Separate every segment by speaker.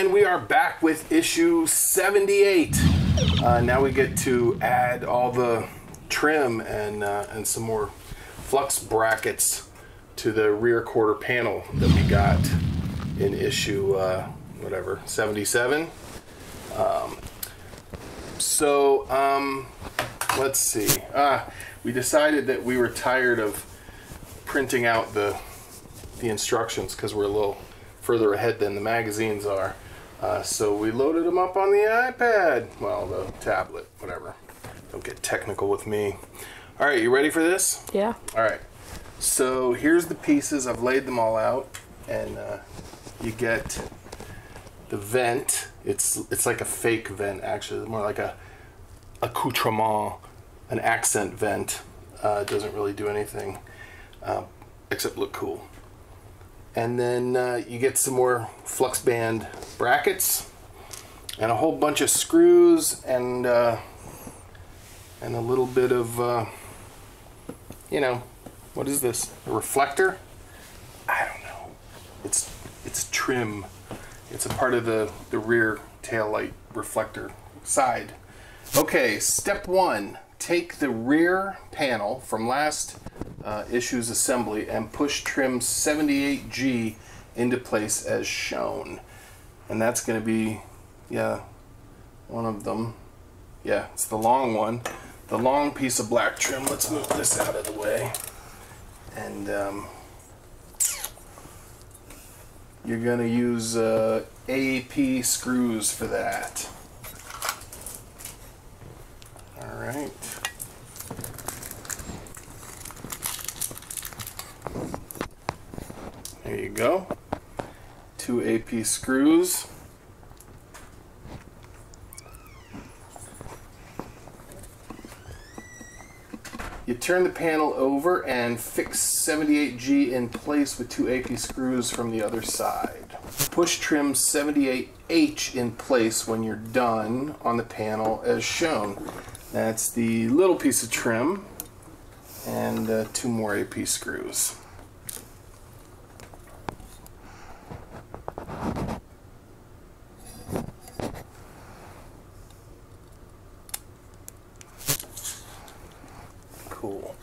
Speaker 1: And we are back with issue 78. Now we get to add all the trim and some more flux brackets to the rear quarter panel that we got in issue whatever, 77. Let's see. We decided that we were tired of printing out the instructions because we're a little further ahead than the magazines are. So we loaded them up on the iPad. Well, the tablet, whatever. Don't get technical with me. All right, you ready for this?
Speaker 2: Yeah.
Speaker 1: All right. So here's the pieces. I've laid them all out, and you get the vent. It's like a fake vent, actually. More like a accoutrement, an accent vent. It doesn't really do anything except look cool. And then you get some more flux band brackets and a whole bunch of screws and a little bit of you know, what is this? A reflector? I don't know. It's trim. It's a part of the rear tail light reflector side. Okay, step one. Take the rear panel from last issue's assembly and push trim 78G into place as shown. And that's going to be, yeah, one of them. Yeah, it's the long one. The long piece of black trim. Let's move this out of the way. And you're going to use AAP screws for that. All right. There you go. 2 AP screws. You turn the panel over and fix 78G in place with 2 AP screws from the other side. Push trim 78H in place when you're done on the panel as shown. That's the little piece of trim and 2 more AP screws. Cool.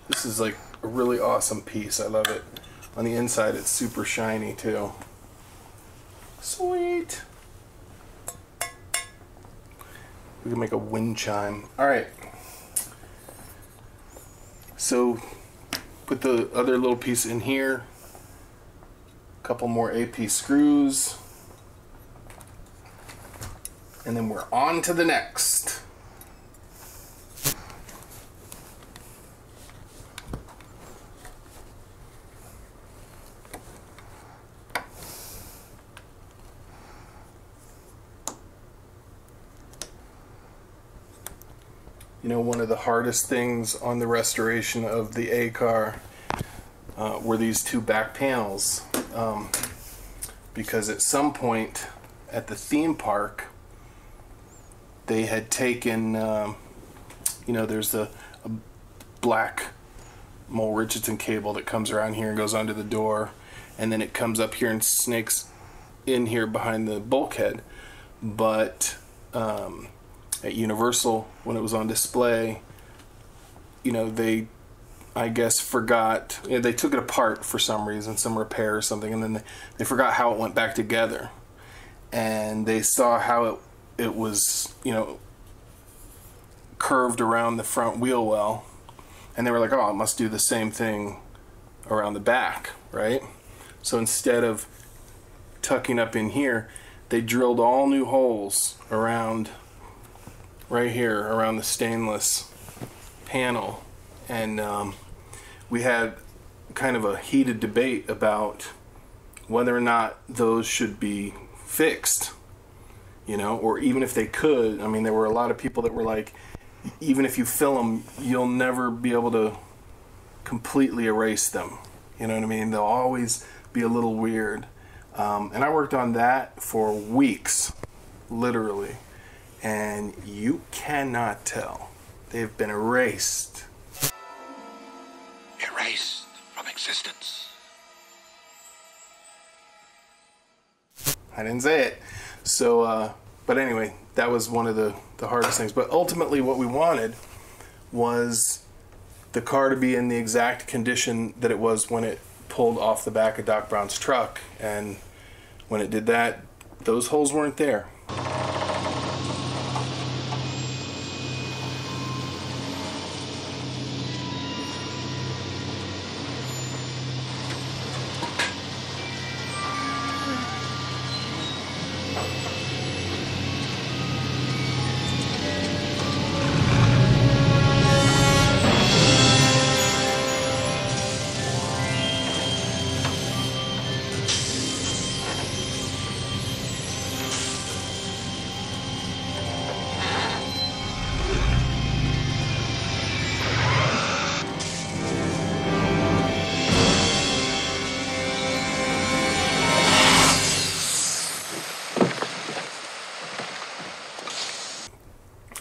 Speaker 1: This is like a really awesome piece. I love it. On the inside it's super shiny too. Sweet. We can make a wind chime. Alright. So put the other little piece in here. A couple more AP screws. And then we're on to the next. You know, one of the hardest things on the restoration of the A car were these 2 back panels. Because at some point at the theme park, they had taken, you know, there's a black Mole Richardson cable that comes around here and goes under the door, and then it comes up here and snakes in here behind the bulkhead. But at Universal, when it was on display, you know, they, I guess, forgot, you know, they took it apart for some reason, some repair or something, and then they forgot how it went back together. And they saw how it was, you know, curved around the front wheel well, and they were like, oh, it must do the same thing around the back, right? So instead of tucking up in here, they drilled all new holes around right here around the stainless panel. And we had kind of a heated debate about whether or not those should be fixed, you know, or even if they could. I mean, there were a lot of people that were like, even if you fill them, you'll never be able to completely erase them. You know what I mean? They'll always be a little weird. And I worked on that for weeks, literally. And you cannot tell. They've been erased.
Speaker 3: Erased from existence.
Speaker 1: I didn't say it. So, but anyway, that was one of the hardest things. But ultimately what we wanted was the car to be in the exact condition that it was when it pulled off the back of Doc Brown's truck. And when it did that, those holes weren't there.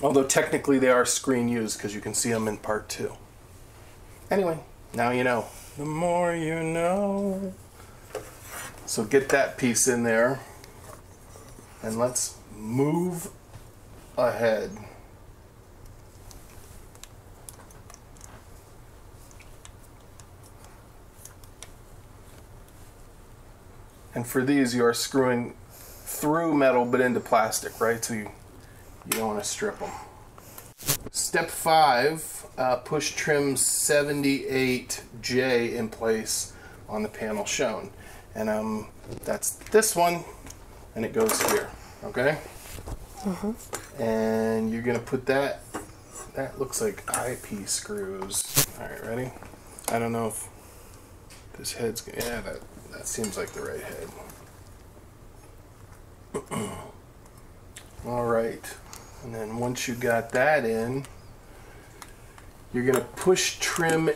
Speaker 1: Although technically they are screen used because you can see them in part 2. Anyway, now you know. The more you know. So get that piece in there. And let's move ahead. And for these, you are screwing through metal but into plastic, right? So you don't want to strip them. Step 5, push trim 78J in place on the panel shown. And that's this one, and it goes here, okay? And you're gonna put that looks like eyepiece screws. All right, ready? I don't know if this head's, yeah, that seems like the right head. All right. And then once you got that in, you're gonna push trim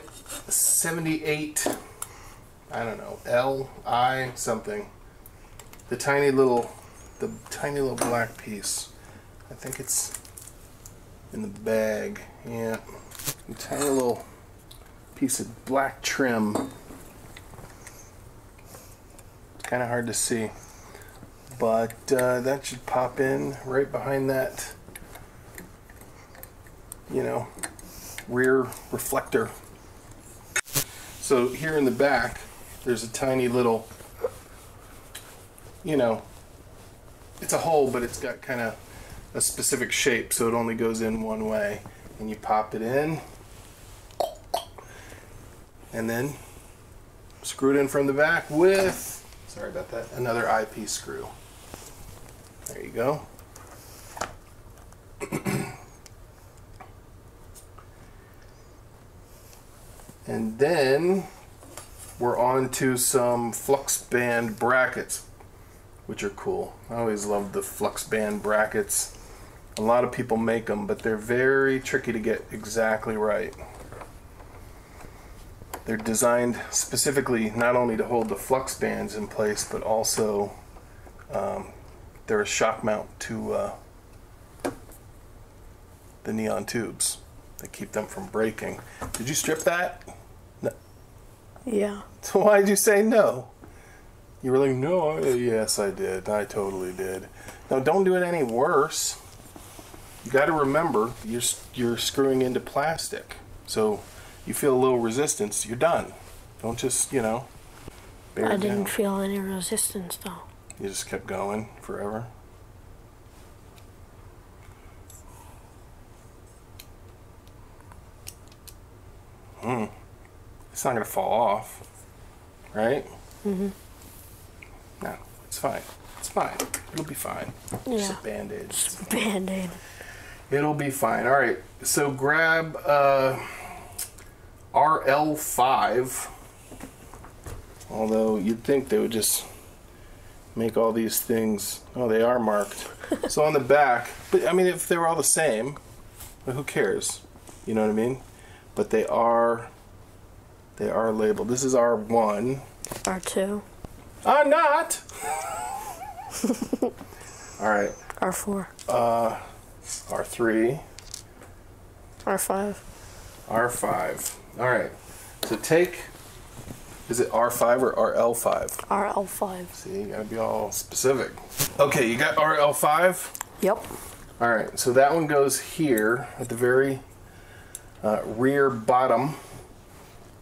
Speaker 1: 78, I don't know, L, I, something. The tiny little black piece. I think it's in the bag, yeah. A tiny little piece of black trim. It's kind of hard to see. But that should pop in right behind that, you know, rear reflector. So here in the back, there's a tiny little, you know, it's a hole, but it's got kind of a specific shape, so it only goes in one way. And you pop it in, and then screw it in from the back with, sorry about that, another eyepiece screw. There you go. And then we're on to some flux band brackets, which are cool. I always loved the flux band brackets. A lot of people make them, but they're very tricky to get exactly right. They're designed specifically not only to hold the flux bands in place, but also they're a shock mount to the neon tubes that keep them from breaking. Did you strip that? No.
Speaker 2: Yeah.
Speaker 1: So why'd you say no? You were like, no, yes I did. I totally did. No, don't do it any worse. You got to remember, you're screwing into plastic. So you feel a little resistance, you're done. Don't just, you know, bear
Speaker 2: I
Speaker 1: it
Speaker 2: didn't
Speaker 1: down.
Speaker 2: feel any resistance though.
Speaker 1: You just kept going forever. It's not going to fall off, right? No, it's fine. It's fine. It'll be fine.
Speaker 2: Yeah.
Speaker 1: Just a Band-Aid.
Speaker 2: Just a Band-Aid.
Speaker 1: It'll be fine. All right. So grab RL5. Although you'd think they would just make all these things. Oh, they are marked. So on the back, but I mean, if they were all the same, well, who cares? You know what I mean? But they are labeled. This is R1.
Speaker 2: R2.
Speaker 1: Not. All right.
Speaker 2: R4.
Speaker 1: R3.
Speaker 2: R5.
Speaker 1: R5. All right. So take Is it R5 or RL5?
Speaker 2: RL5.
Speaker 1: See, you gotta be all specific. Okay, you got RL5?
Speaker 2: Yep.
Speaker 1: All right, so that one goes here at the very rear bottom.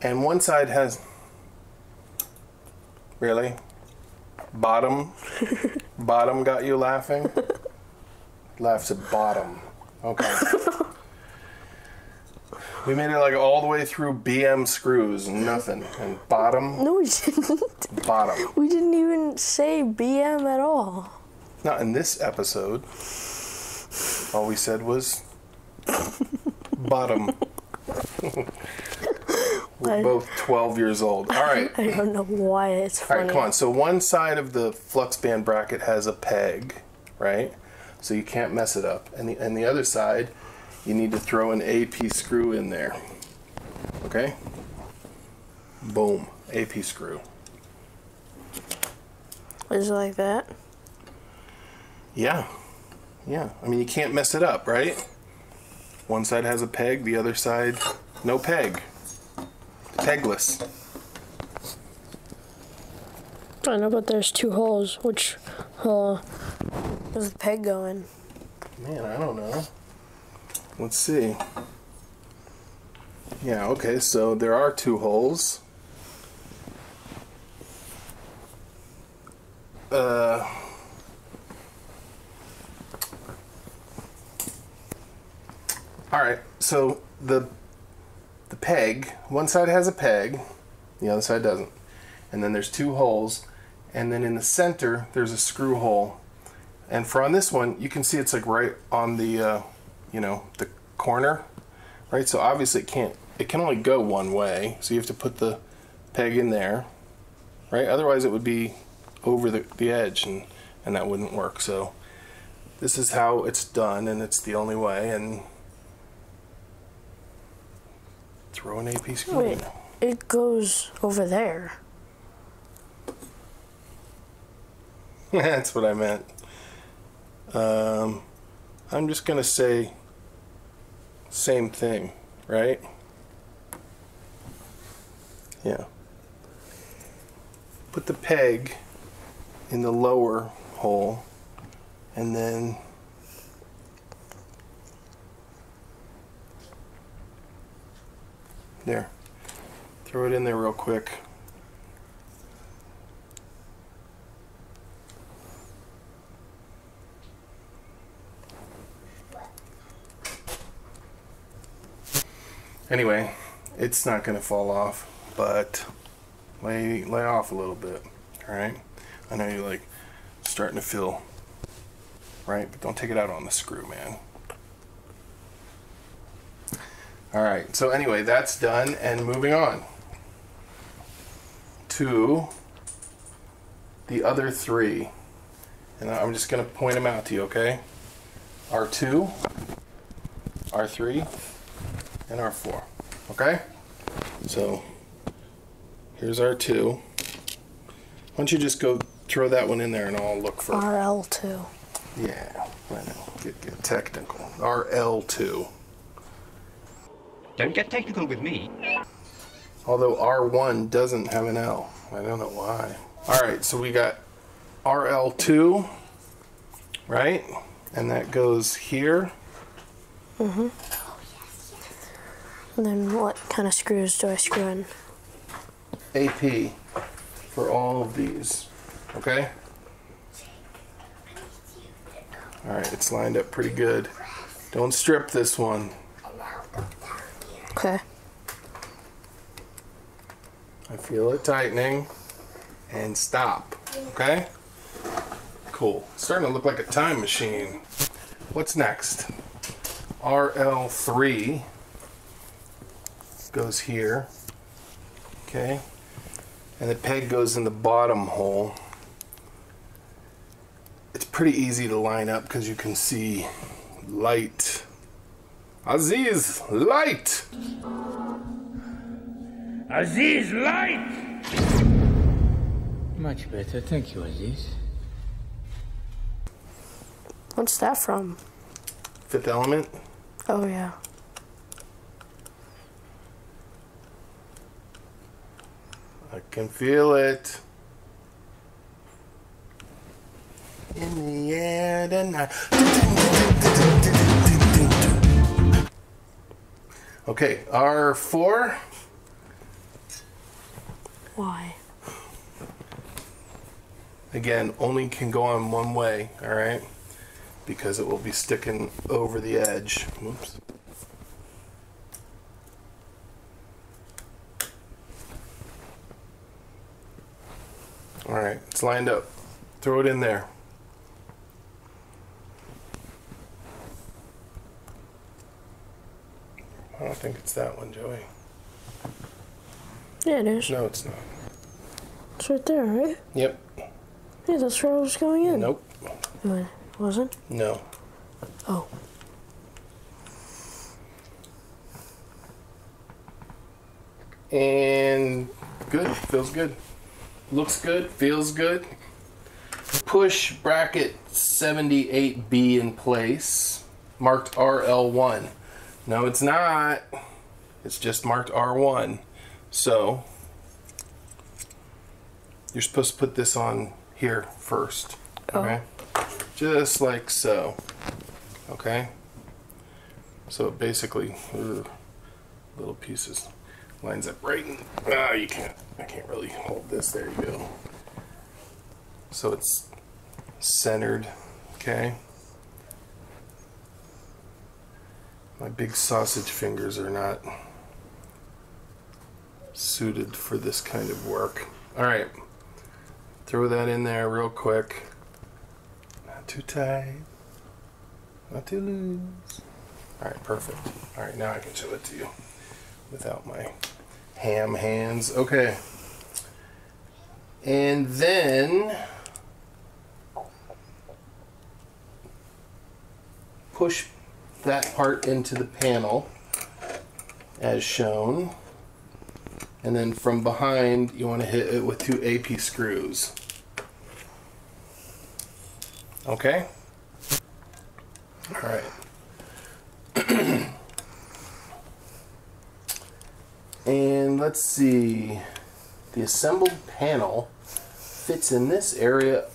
Speaker 1: And one side has... Really? Bottom? Bottom got you laughing? Laughs at bottom. Okay. We made it like all the way through BM screws and nothing. And bottom?
Speaker 2: No, we didn't.
Speaker 1: Bottom.
Speaker 2: We didn't even say BM at all.
Speaker 1: Not in this episode. All we said was bottom. We're both 12 years old. All right.
Speaker 2: I don't know why it's funny.
Speaker 1: All right, come on. So one side of the flux band bracket has a peg, right? So you can't mess it up. And the other side, you need to throw an AP screw in there. Okay? Boom. AP screw.
Speaker 2: Is it like that?
Speaker 1: Yeah. Yeah. I mean, you can't mess it up, right? One side has a peg, the other side, no peg. Pegless.
Speaker 2: I know, but there's two holes. Which hole does the peg go in?
Speaker 1: Man, I don't know. Let's see. Yeah, okay, so there are two holes. Alright, so the peg, one side has a peg, the other side doesn't. And then there's two holes, and then in the center there's a screw hole. And for on this one, you can see it's like right on the, the corner, right? So obviously it can only go one way, so you have to put the peg in there, right? Otherwise it would be over the edge, and that wouldn't work. So this is how it's done, and it's the only way, and throw an AP screw in.
Speaker 2: Wait, it goes over there.
Speaker 1: That's what I meant. I'm just gonna say same thing, right? Yeah. Put the peg in the lower hole, and then there. Throw it in there real quick. Anyway, it's not going to fall off, but lay off a little bit, all right? I know you're like starting to feel, right? But don't take it out on the screw, man. All right, so anyway, that's done, and moving on to the other three. And I'm just going to point them out to you, okay? R2, R3, and R4, okay? So here's R2. Why don't you just go throw that one in there and I'll look for
Speaker 2: RL2.
Speaker 1: Yeah, I know. Get technical. RL2.
Speaker 3: Don't get technical with me.
Speaker 1: Although R1 doesn't have an L. I don't know why. Alright, so we got RL2, right? And that goes here.
Speaker 2: Mm-hmm. And then what kind of screws do I screw in?
Speaker 1: AP for all of these. Okay? Alright, it's lined up pretty good. Don't strip this one.
Speaker 2: Okay.
Speaker 1: I feel it tightening. And stop. Okay? Cool. It's starting to look like a time machine. What's next? RL3 goes here. Okay? And the peg goes in the bottom hole. It's pretty easy to line up because you can see light. Aziz, light!
Speaker 4: Aziz, light! Much better, thank you, Aziz.
Speaker 2: What's that from?
Speaker 1: Fifth Element.
Speaker 2: Oh, yeah.
Speaker 1: I can feel it. In the air tonight. Okay, R4.
Speaker 2: Why?
Speaker 1: Again, only can go on one way, alright? Because it will be sticking over the edge. Oops. Alright, it's lined up. Throw it in there. I don't think it's that one, Joey.
Speaker 2: Yeah, it is.
Speaker 1: No, it's not.
Speaker 2: It's right there, right?
Speaker 1: Yep.
Speaker 2: Yeah, that's where I was going in.
Speaker 1: Nope.
Speaker 2: It wasn't?
Speaker 1: No.
Speaker 2: Oh.
Speaker 1: And good. Feels good. Looks good. Feels good. Push bracket 78B in place. Marked RL1. No, it's not. It's just marked R1. So, you're supposed to put this on here first. Okay? Just like so. Okay? So basically, little pieces. Lines up right in, you can't, I can't really hold this. There you go. So it's centered. Okay? My big sausage fingers are not suited for this kind of work. Alright. Throw that in there real quick. Not too tight. Not too loose. Alright, perfect. Alright, now I can show it to you without my ham hands. Okay. And then push that part into the panel as shown, and then from behind you want to hit it with 2 AP screws. Okay? Alright. And let's see, the assembled panel fits in this area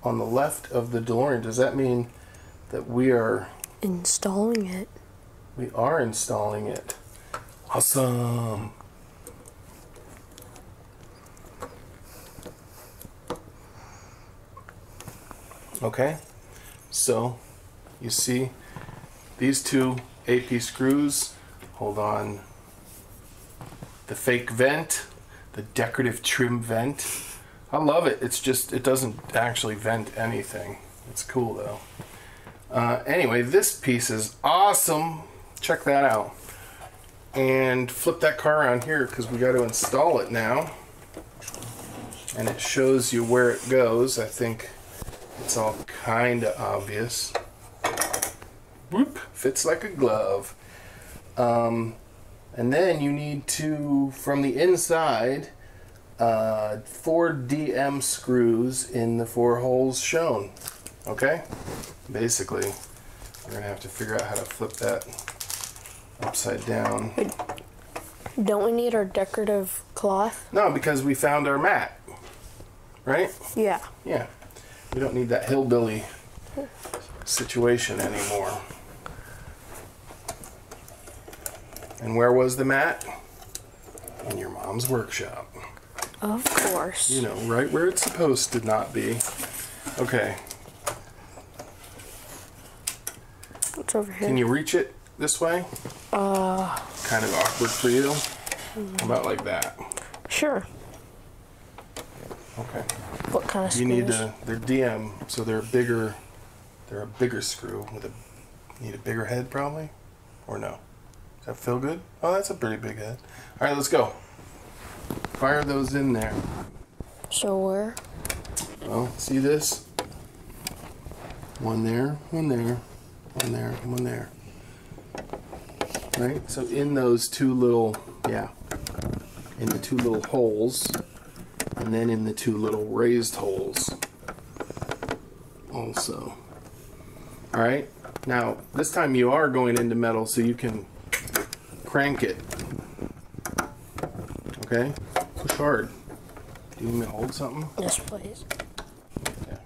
Speaker 1: on the left of the DeLorean. Does that mean that we are
Speaker 2: installing it?
Speaker 1: We are installing it. Awesome. Okay, so you see these 2 AP screws hold on the fake vent, the decorative trim vent. I love it. It's just, it doesn't actually vent anything. It's cool though. Anyway, this piece is awesome. Check that out. And flip that car around here because we got to install it now. And it shows you where it goes. I think it's all kind of obvious. Whoop, fits like a glove. And then you need to, from the inside, 4 DM screws in the 4 holes shown. Okay? Basically, we're going to have to figure out how to flip that upside down.
Speaker 2: Don't we need our decorative cloth?
Speaker 1: No, because we found our mat. Right?
Speaker 2: Yeah.
Speaker 1: Yeah. We don't need that hillbilly situation anymore. And where was the mat? In your mom's workshop.
Speaker 2: Of course.
Speaker 1: You know, right where it's supposed to not be. Okay.
Speaker 2: What's over here?
Speaker 1: Can you reach it this way? Kind of awkward for you. How about like that?
Speaker 2: Sure.
Speaker 1: Okay.
Speaker 2: What kind of screws?
Speaker 1: You need to, they're DM, so they're bigger, they're a bigger screw with a, need a bigger head probably? Or no? Does that feel good? Oh, that's a pretty big head. Alright, let's go. Fire those in there.
Speaker 2: So where?
Speaker 1: Well, see this? One there, one there, one there, one there. Right? So in those 2 little, yeah, in the 2 little holes, and then in the 2 little raised holes also. Alright? Now, this time you are going into metal so you can crank it. Okay? Push hard. Do you need me to hold something?
Speaker 2: Yes, please.
Speaker 1: Okay.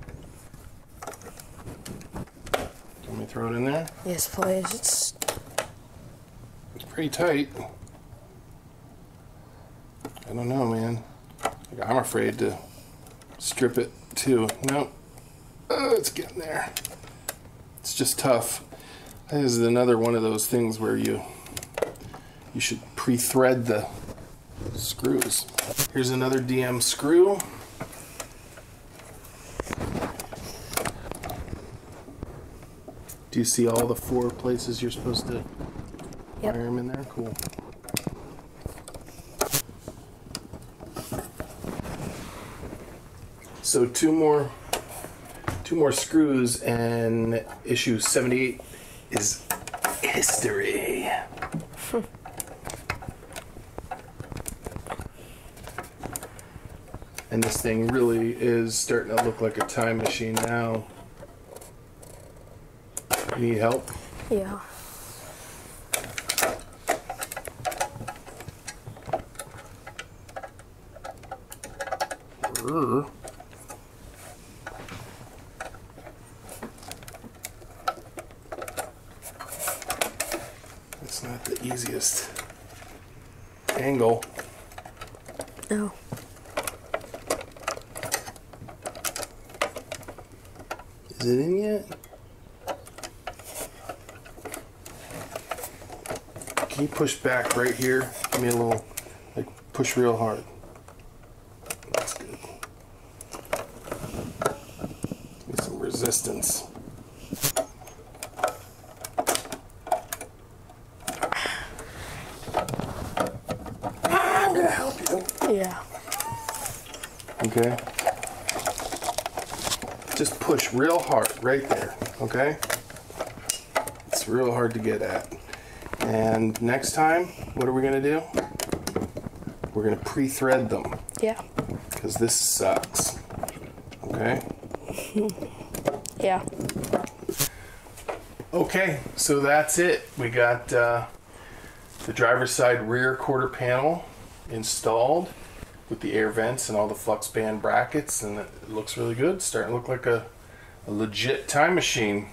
Speaker 1: Do you want me to throw it in there?
Speaker 2: Yes, please. It's
Speaker 1: pretty tight. I don't know, man. Like, I'm afraid to strip it too. Nope. It's getting there. It's just tough. This is another one of those things where you should pre-thread the screws. Here's another DM screw. Do you see all the 4 places you're supposed to wire them in there? Cool. So two more screws and issue 78 is history. And this thing really is starting to look like a time machine now. You need help?
Speaker 2: yeah.
Speaker 1: It's not the easiest angle.
Speaker 2: No.
Speaker 1: Is it in yet? Can you push back right here? Give me a little, like, push real hard. That's good. Give me some resistance. I'm gonna help you.
Speaker 2: Yeah.
Speaker 1: Okay. Just push real hard right there, okay? It's real hard to get at. And next time, what are we gonna do? We're gonna pre-thread them.
Speaker 2: Yeah.
Speaker 1: Because this sucks. Okay?
Speaker 2: Yeah.
Speaker 1: Okay, so that's it. We got the driver's side rear quarter panel installed with the air vents and all the flux band brackets, and it looks really good. It's starting to look like a legit time machine.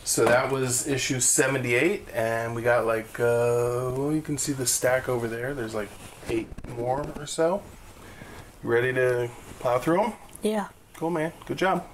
Speaker 1: So that was issue 78, and we got like, well, you can see the stack over there. There's like 8 more or so. You ready to plow through them?
Speaker 2: Yeah.
Speaker 1: Cool, man. Good job.